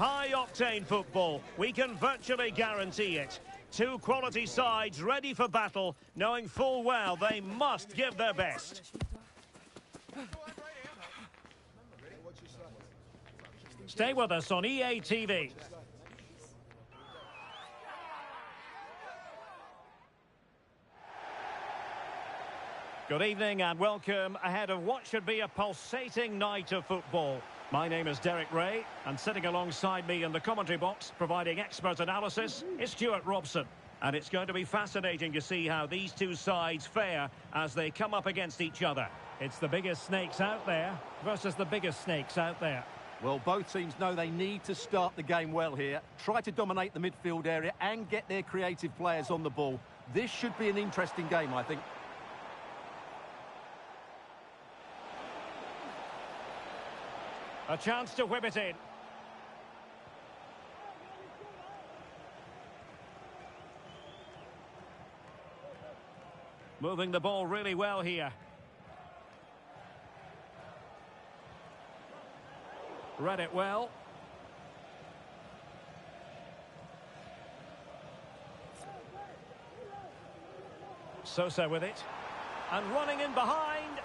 High-octane football. We can virtually guarantee it. Two quality sides ready for battle, knowing full well they must give their best. Stay with us on EA TV. Good evening and welcome ahead of what should be a pulsating night of football. My name is Derek Ray, and sitting alongside me in the commentary box, providing expert analysis, is Stuart Robson. And it's going to be fascinating to see how these two sides fare as they come up against each other. It's the biggest snakes out there versus the biggest snakes out there. Well, both teams know they need to start the game well here. Try to dominate the midfield area and get their creative players on the ball. This should be an interesting game, I think. A chance to whip it in. Moving the ball really well here. Read it well. Sosa with it. And running in behind.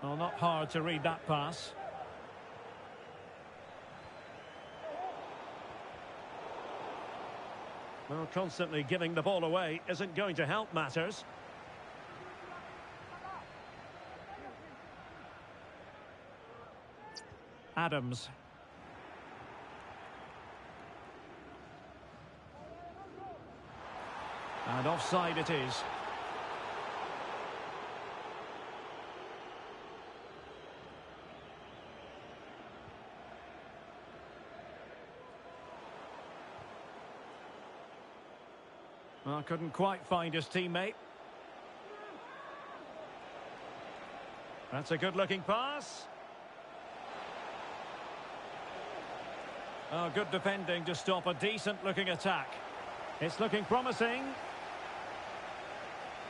Well, not hard to read that pass. Well, constantly giving the ball away isn't going to help matters. Adams. And offside it is. Well, couldn't quite find his teammate. That's a good-looking pass. Oh, good defending to stop a decent-looking attack. It's looking promising.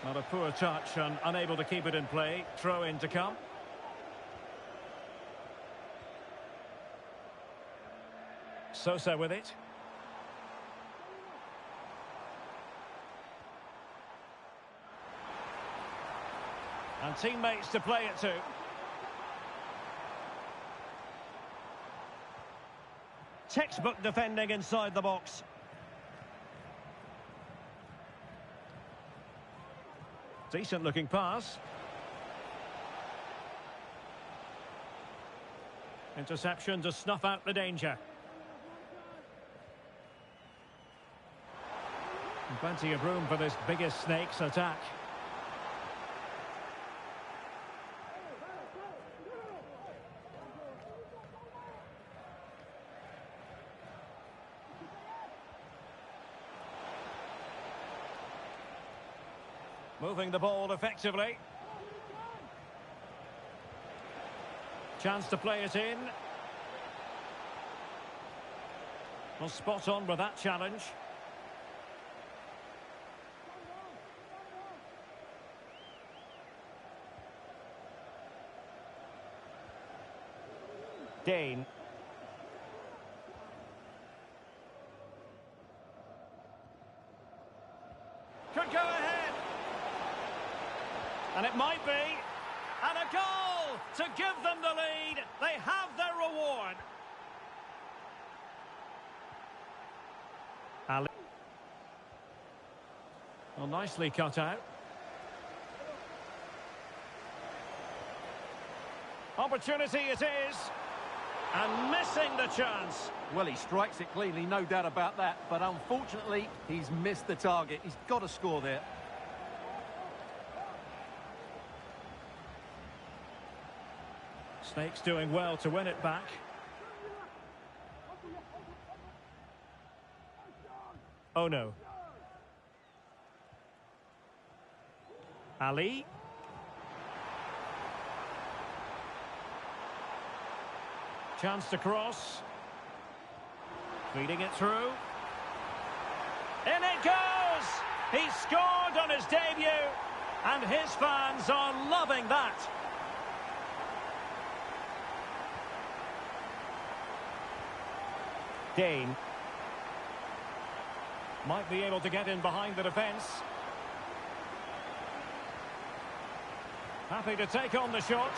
Not a poor touch and unable to keep it in play. Throw in to come. Sosa with it. And teammates to play it to. Textbook defending inside the box. Decent looking pass. Interception to snuff out the danger. And plenty of room for this biggest snake's attack. Moving the ball effectively. Chance to play it in. Well, spot on with that challenge. Dane. Could go ahead. And it might be. And a goal to give them the lead. They have their reward. Ali. Well, nicely cut out. Opportunity it is. And missing the chance. Well, he strikes it cleanly, no doubt about that. But unfortunately, he's missed the target. He's got to score there. Snakes doing well to win it back. Oh no. Ali. Chance to cross. Feeding it through. In it goes! He scored on his debut, and his fans are loving that. Dane. Might be able to get in behind the defence. Happy to take on the shot.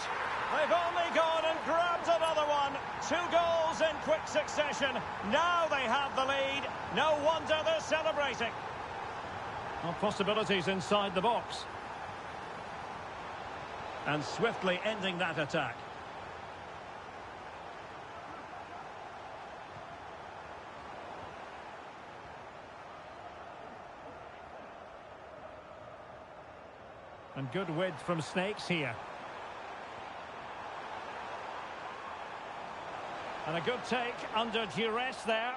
They've only gone and grabbed another one. 2 goals in quick succession. Now they have the lead. No wonder they're celebrating. Well, possibilities inside the box. And swiftly ending that attack. And good width from Snakes here. And a good take under duress there.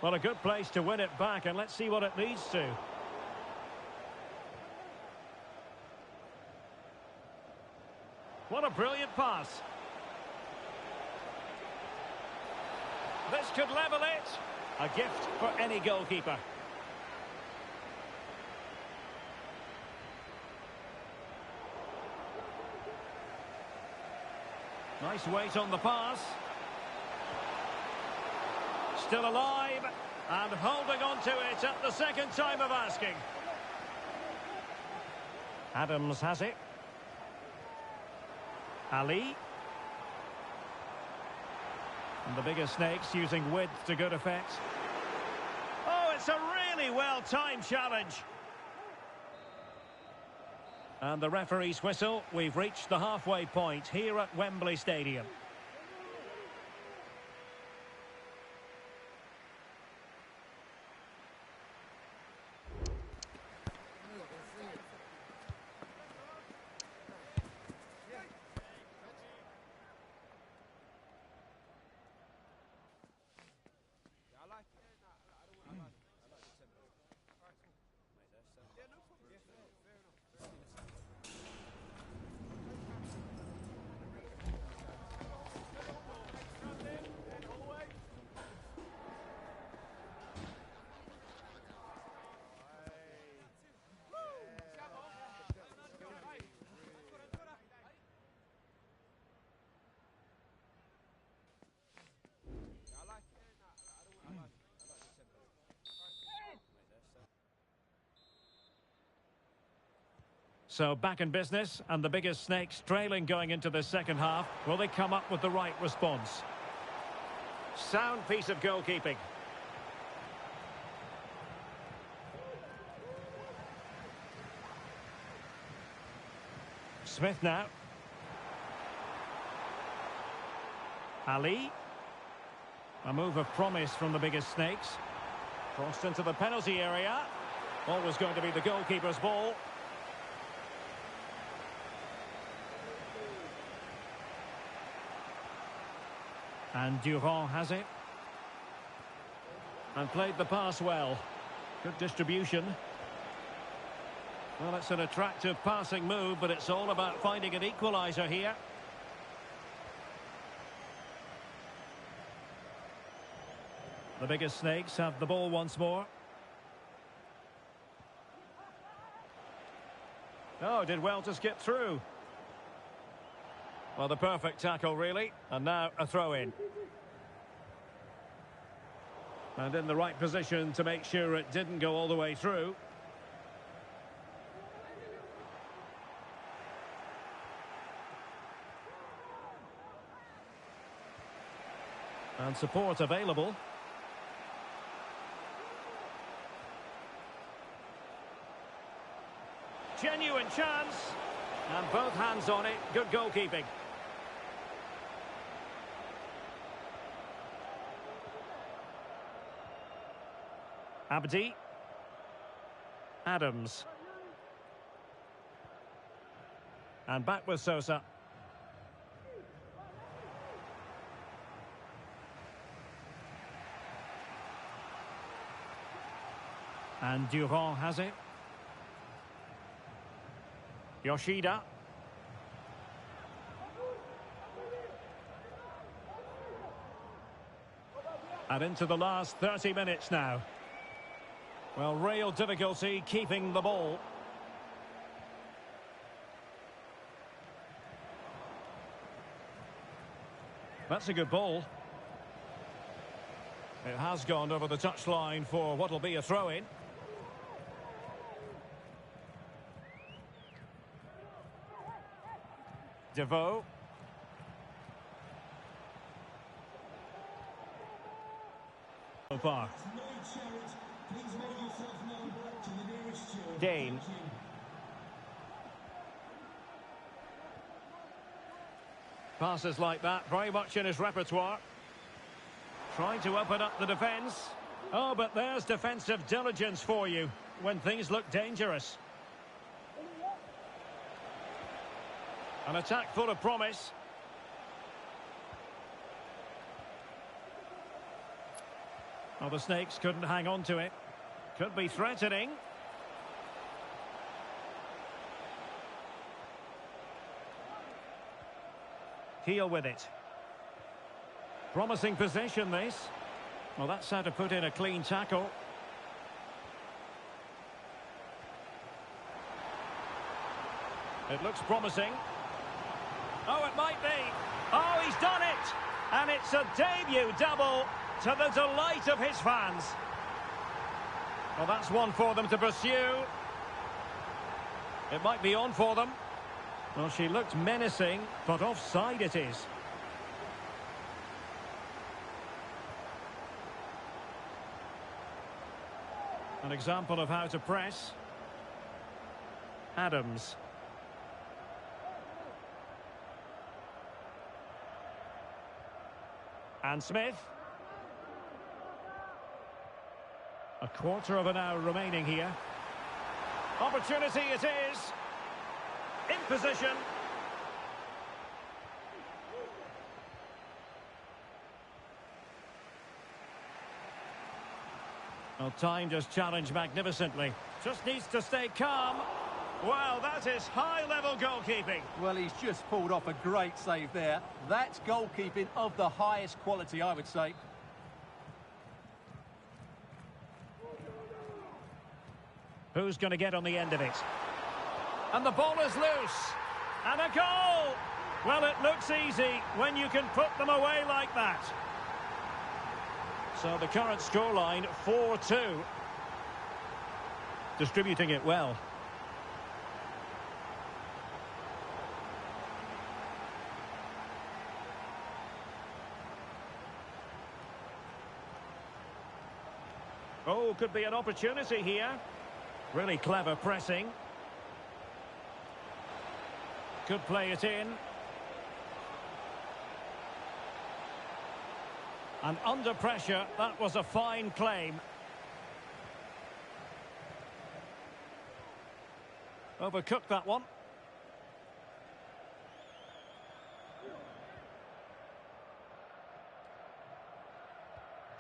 Well, a good place to win it back, and let's see what it leads to. What a brilliant pass. This could level it. A gift for any goalkeeper. Nice weight on the pass. Still alive and holding on to it at the second time of asking. Adams has it. Ali. And the bigger Snakes using width to good effect. Oh, it's a really well-timed challenge. And the referee's whistle. We've reached the halfway point here at Wembley Stadium. So back in business, and the biggest Snakes trailing going into the second half. Will they come up with the right response? Sound piece of goalkeeping. Smith now. Ali. A move of promise from the biggest Snakes. Crossed into the penalty area. Always going to be the goalkeeper's ball. And Durand has it. And played the pass well. Good distribution. Well, it's an attractive passing move, but it's all about finding an equaliser here. The biggest Snakes have the ball once more. Oh, did well to skip through. Well, the perfect tackle, really. And now a throw-in. And in the right position to make sure it didn't go all the way through. And support available. Genuine chance. And both hands on it. Good goalkeeping. Abdi. Adams. And back with Sosa. And Durand has it. Yoshida. And into the last 30 minutes now. Well, real difficulty keeping the ball. That's a good ball. It has gone over the touchline for what will be a throw-in. Devoe. So far. Dane. Passes like that, very much in his repertoire. Trying to open up the defence. Oh, but there's defensive diligence for you when things look dangerous. An attack full of promise. Well, the Snakes couldn't hang on to it. Could be threatening. Heel with it. Promising possession, this. Well, that's how to put in a clean tackle. It looks promising. Oh, it might be. Oh, he's done it! And it's a debut double to the delight of his fans. Well, that's one for them to pursue. It might be on for them. Well, she looked menacing, but offside it is. An example of how to press. Adams. And Smith. A quarter of an hour remaining here. Opportunity it is. In position. Well, time just challenged magnificently. Just needs to stay calm. Wow, that is high-level goalkeeping. Well, he's just pulled off a great save there. That's goalkeeping of the highest quality, I would say. Who's going to get on the end of it? And the ball is loose. And a goal! Well, it looks easy when you can put them away like that. So the current scoreline, 4-2. Distributing it well. Oh, could be an opportunity here. Really clever pressing. Could play it in. And under pressure, that was a fine claim. Overcooked that one.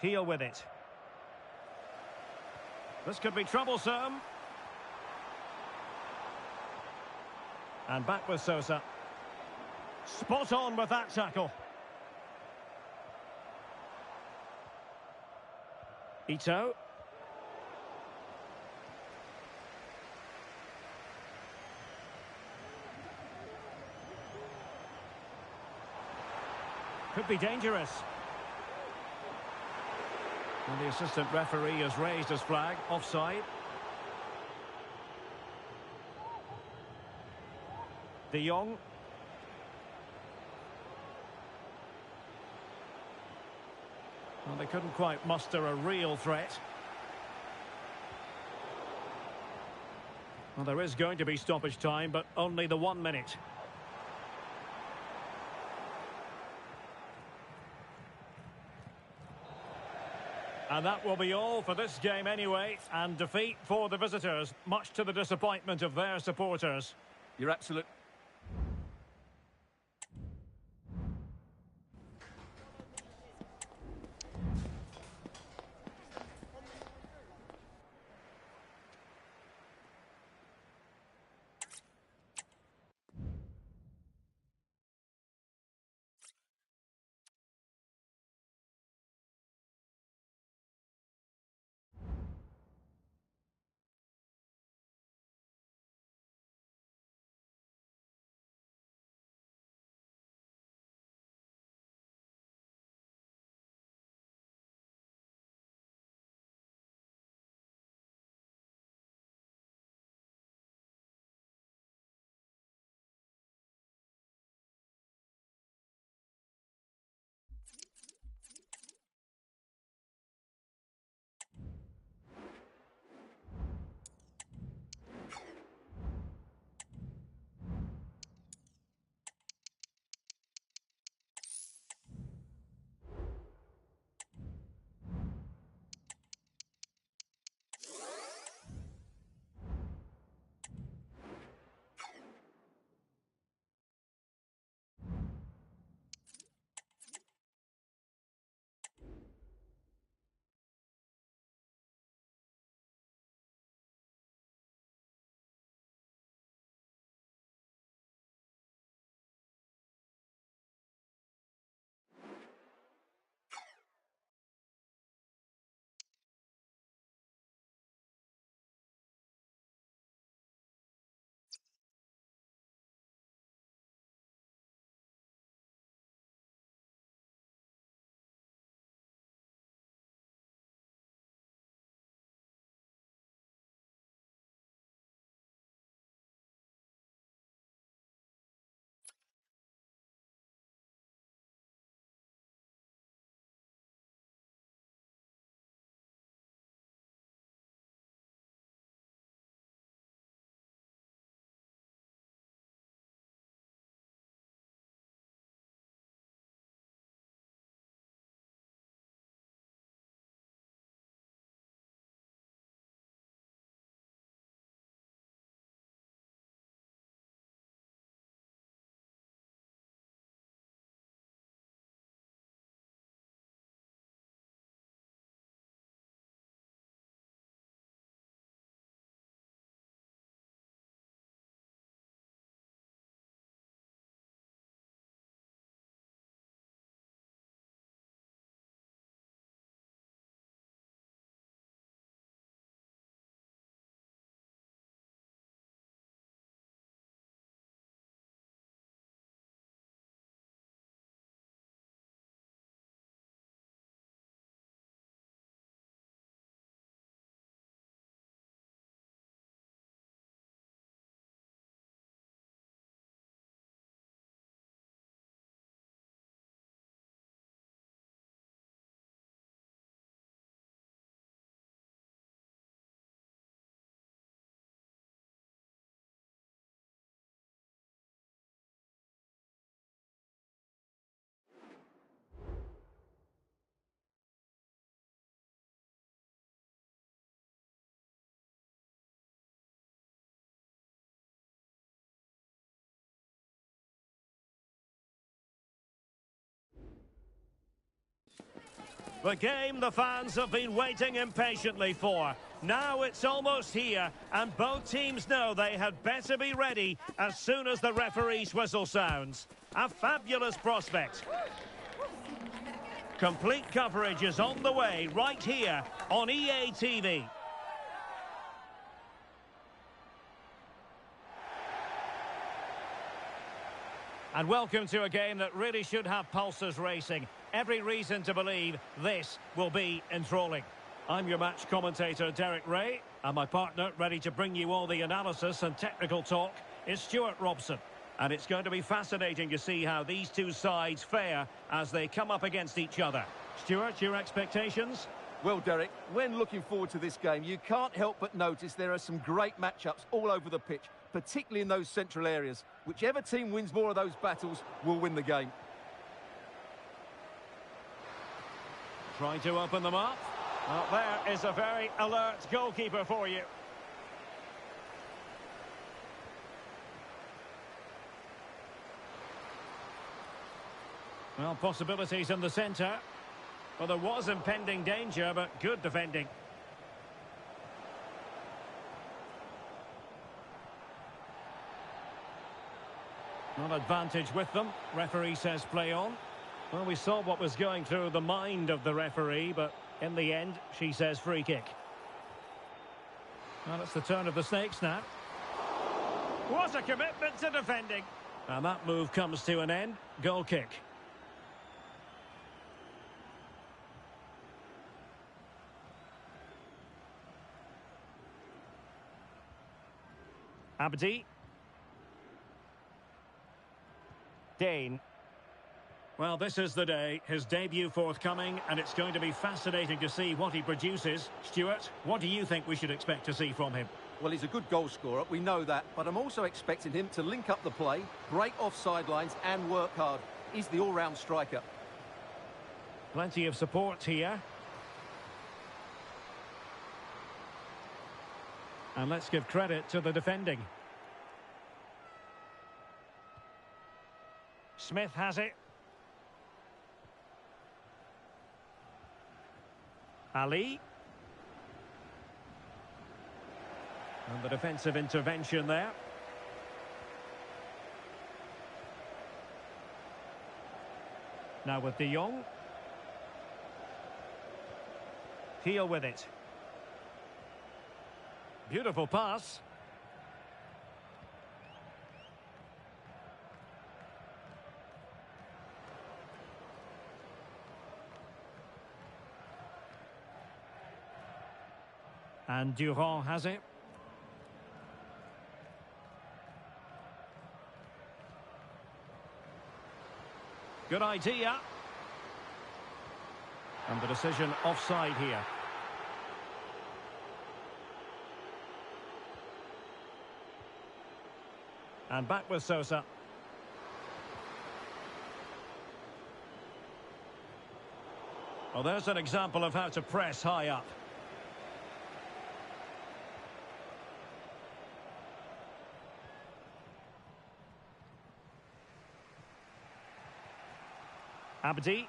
Heel with it. This could be troublesome. And back with Sosa. Spot on with that tackle. Ito. Could be dangerous. And the assistant referee has raised his flag. Offside. De Jong. Well, they couldn't quite muster a real threat. Well, there is going to be stoppage time, but only the 1 minute. And that will be all for this game anyway. And defeat for the visitors, much to the disappointment of their supporters. You're absolute. The game the fans have been waiting impatiently for. Now it's almost here, and both teams know they had better be ready as soon as the referee's whistle sounds. A fabulous prospect. Complete coverage is on the way right here on EA TV. And welcome to a game that really should have pulses racing. Every reason to believe this will be enthralling. I'm your match commentator, Derek Ray, and my partner, ready to bring you all the analysis and technical talk, is Stuart Robson. And it's going to be fascinating to see how these two sides fare as they come up against each other. Stuart, your expectations? Well, Derek, when looking forward to this game, you can't help but notice there are some great matchups all over the pitch, particularly in those central areas. Whichever team wins more of those battles will win the game. Trying to open them up. Well, there is a very alert goalkeeper for you. Well, possibilities in the centre. Well, there was impending danger, but good defending. Not advantage with them. Referee says play on. Well, we saw what was going through the mind of the referee, but in the end, she says free kick. Well, it's the turn of the Snakes now. What a commitment to defending. And that move comes to an end. Goal kick. Abdi. Dane. Well, this is the day. His debut forthcoming, and it's going to be fascinating to see what he produces. Stuart, what do you think we should expect to see from him? Well, he's a good goal scorer, we know that, but I'm also expecting him to link up the play, break off sidelines and work hard. He's the all-round striker. Plenty of support here. And let's give credit to the defending. Smith has it. Ali. And the defensive intervention there. Now with De Jong. Heel with it. Beautiful pass. And Durand has it. Good idea. And the decision offside here. And back with Sosa. Well, there's an example of how to press high up. Abdi.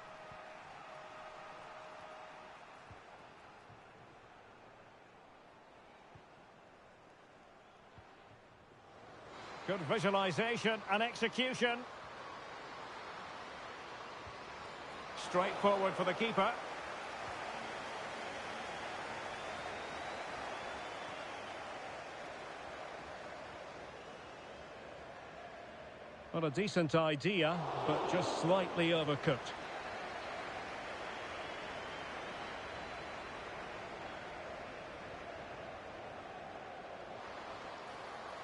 Good visualization and execution. Straightforward for the keeper. Not a decent idea, but just slightly overcooked.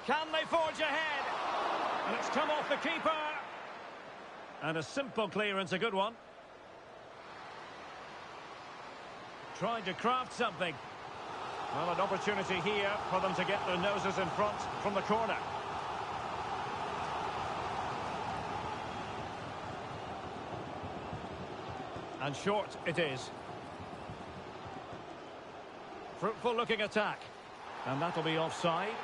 Can they forge ahead? And it's come off the keeper. And a simple clearance, a good one. Trying to craft something. Well, an opportunity here for them to get their noses in front from the corner. And short it is. Fruitful looking attack. And that'll be offside.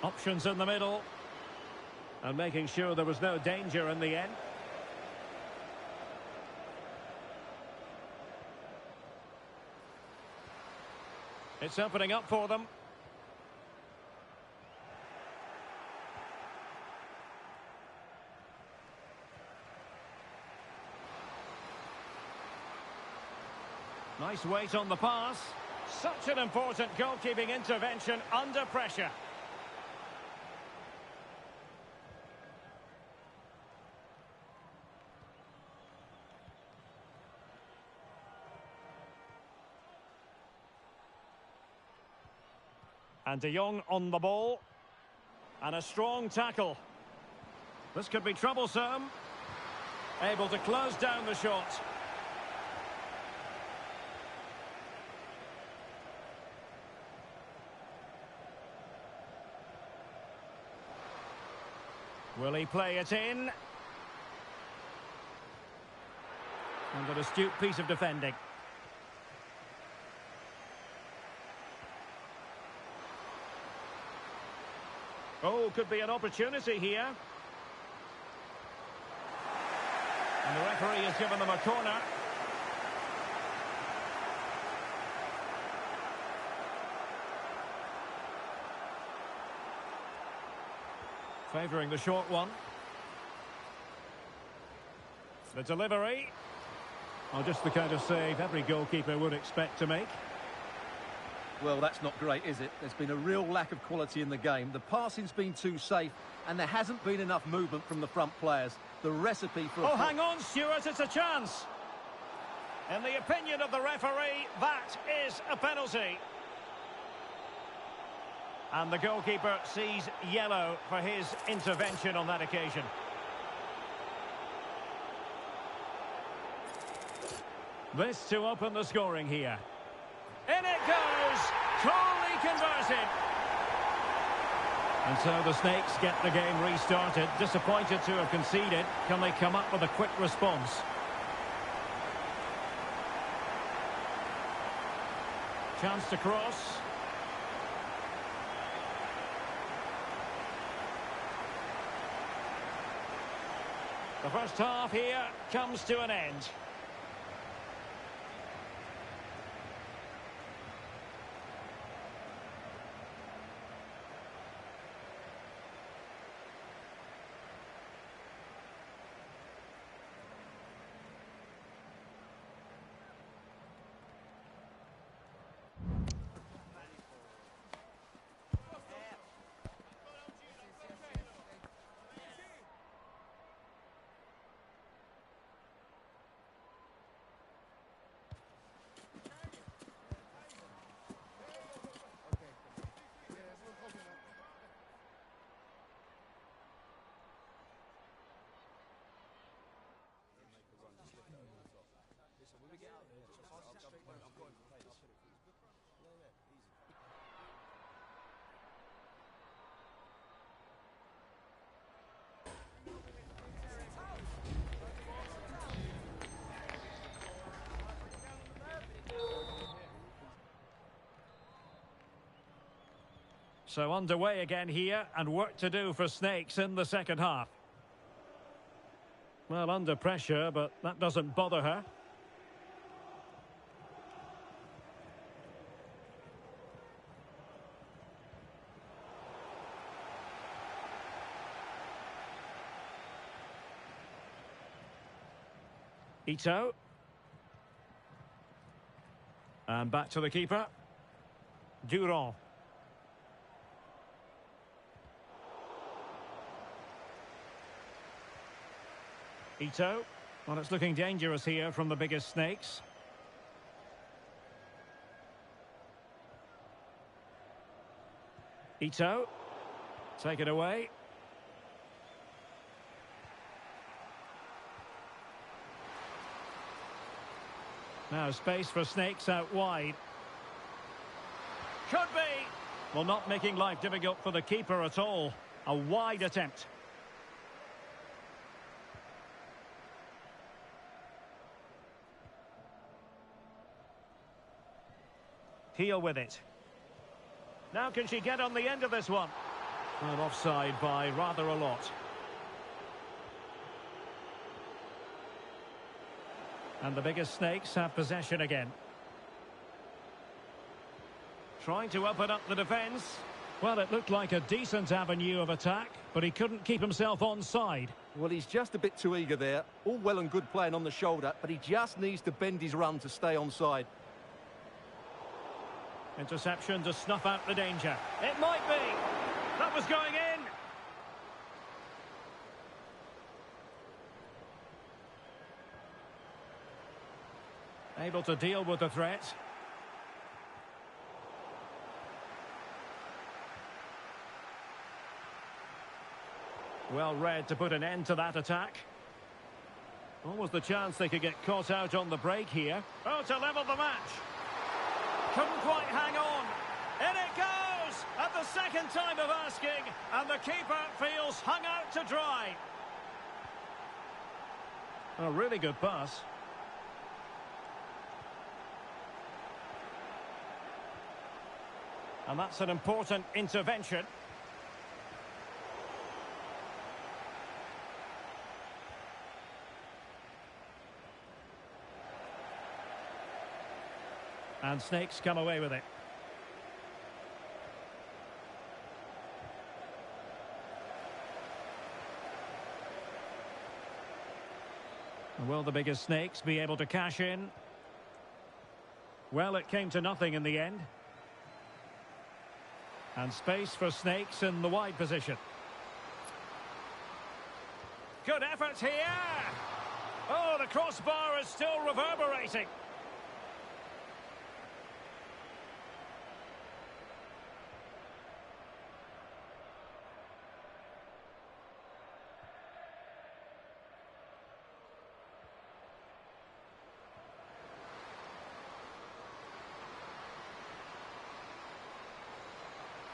Options in the middle. And making sure there was no danger in the end. It's opening up for them. Nice weight on the pass. Such an important goalkeeping intervention under pressure. And De Jong on the ball. And a strong tackle. This could be troublesome. Able to close down the shot. Will he play it in? And an astute piece of defending. Oh, could be an opportunity here. And the referee has given them a corner. Favouring the short one. The delivery. Oh, just the kind of save every goalkeeper would expect to make. Well, that's not great, is it? There's been a real lack of quality in the game. The passing's been too safe, and there hasn't been enough movement from the front players. The recipe for... Oh, hang on, Stuart, it's a chance. In the opinion of the referee, that is a penalty. And the goalkeeper sees yellow for his intervention on that occasion. This to open the scoring here. In it goes! Totally converted! And so the Snakes get the game restarted. Disappointed to have conceded. Can they come up with a quick response? Chance to cross. The first half here comes to an end. So underway again here, and work to do for Snakes in the second half. Well, under pressure, but that doesn't bother her. Ito. And back to the keeper. Durand. Ito. Well, it's looking dangerous here from the biggest Snakes. Ito. Take it away. Now space for Snakes out wide. Could be. Well, not making life difficult for the keeper at all. A wide attempt. Heel with it. Now can she get on the end of this one? Well, offside by rather a lot. And the biggest snakes have possession again. Trying to open up the defence. Well, it looked like a decent avenue of attack, but he couldn't keep himself onside. Well, he's just a bit too eager there. All well and good playing on the shoulder, but he just needs to bend his run to stay onside. Interception to snuff out the danger. It might be. That was going in. Able to deal with the threat. Well read to put an end to that attack. Almost the chance they could get caught out on the break here. Oh, to level the match. Couldn't quite hang on. In it goes! At the second time of asking, and the keeper feels hung out to dry. A really good pass. And that's an important intervention. And Snakes come away with it. Will the biggest Snakes be able to cash in? Well, it came to nothing in the end. And space for Snakes in the wide position. Good effort here. Oh, the crossbar is still reverberating.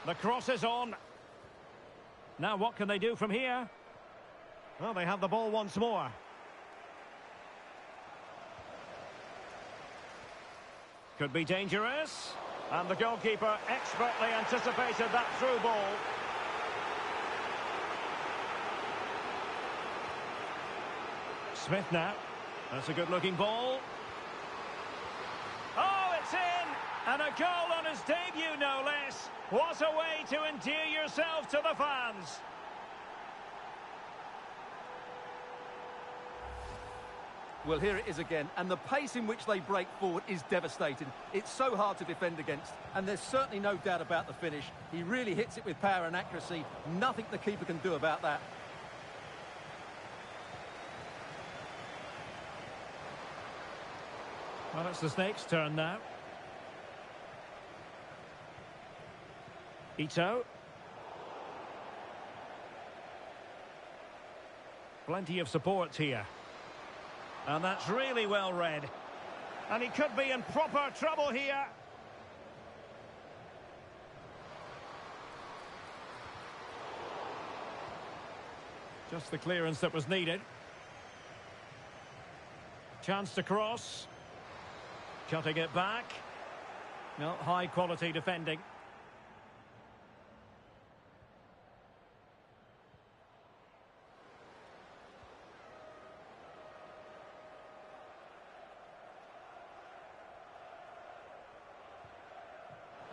The cross is on. Now what can they do from here? Well, they have the ball once more. Could be dangerous. And the goalkeeper expertly anticipated that through ball. Smith now. That's a good-looking ball. Oh, it's in! And a goal on his debut, no less. What a way to endear yourself to the fans. Well, here it is again, and the pace in which they break forward is devastating. It's so hard to defend against, and there's certainly no doubt about the finish. He really hits it with power and accuracy. Nothing the keeper can do about that. Well, it's the Snakes' turn now. Ito. Plenty of support here. And that's really well read. And he could be in proper trouble here. Just the clearance that was needed. Chance to cross. Cutting it back. No, high quality defending.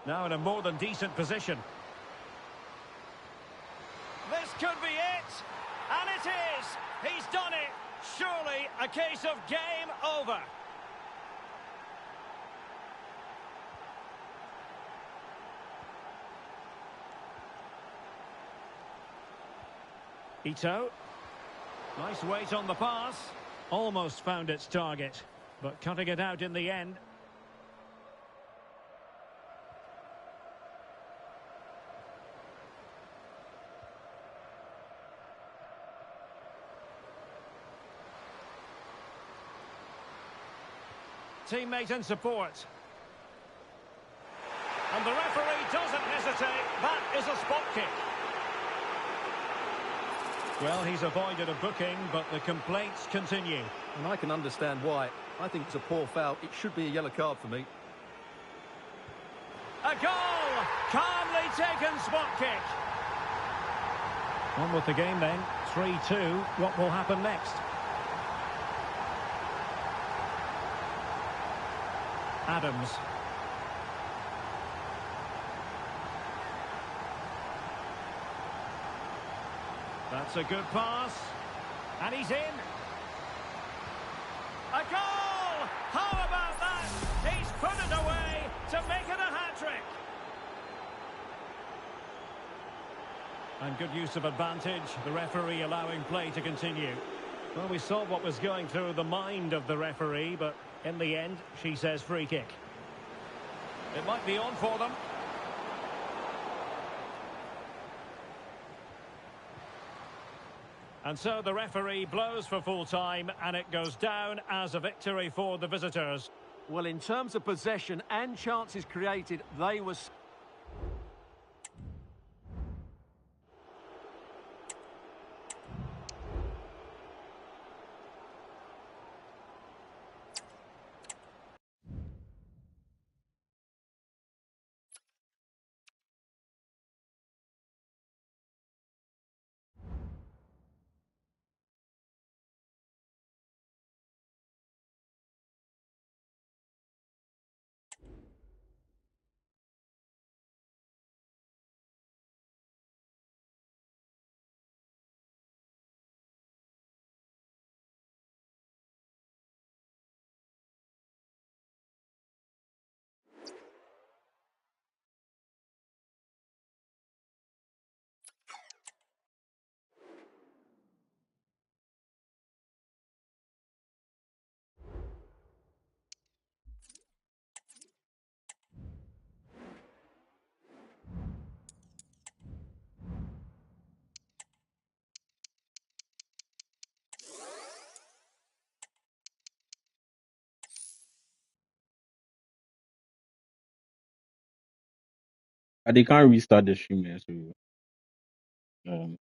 Now in a more than decent position. This could be it. And it is. He's done it. Surely a case of game over. Ito. Nice weight on the pass. Almost found its target, but cutting it out in the end. Teammate and support. And the referee doesn't hesitate. That is a spot kick. Well, he's avoided a booking, but the complaints continue. And I can understand why. I think it's a poor foul. It should be a yellow card for me. A goal! Calmly taken spot kick. On with the game then. 3-2. What will happen next? Adams. That's a good pass. And he's in. A goal! How about that? He's put it away to make it a hat-trick. And good use of advantage. The referee allowing play to continue. Well, we saw what was going through the mind of the referee, but in the end, she says free kick. It might be on for them. And so the referee blows for full time, and it goes down as a victory for the visitors. Well, in terms of possession and chances created, they were... They can't restart the stream, man. So